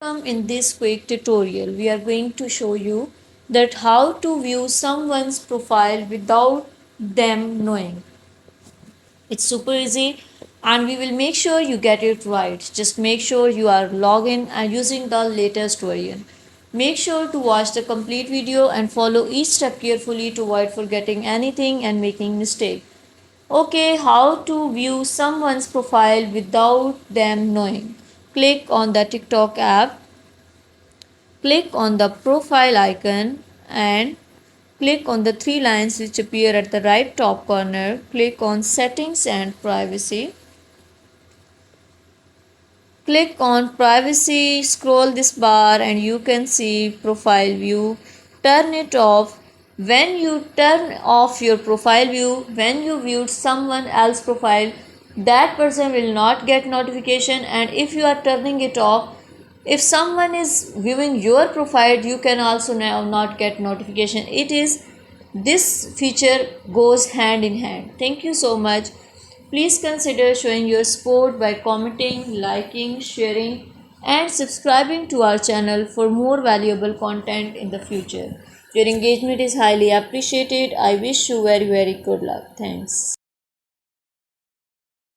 In this quick tutorial, we are going to show you that how to view someone's profile without them knowing. It's super easy and we will make sure you get it right. Just make sure you are logged in and using the latest version. Make sure to watch the complete video and follow each step carefully to avoid forgetting anything and making mistake. Okay, how to view someone's profile without them knowing. Click on the TikTok app. Click on the profile icon and click on the three lines which appear at the right top corner. Click on settings and privacy. Click on privacy, scroll this bar and you can see profile view. Turn it off. When you turn off your profile view, when you viewed someone else's profile, that person will not get notification, and if you are turning it off, if someone is viewing your profile, you can also now not get notification. This feature goes hand in hand. Thank you so much. Please consider showing your support by commenting, liking, sharing, and subscribing to our channel for more valuable content in the future. Your engagement is highly appreciated. I wish you very good luck. Thanks.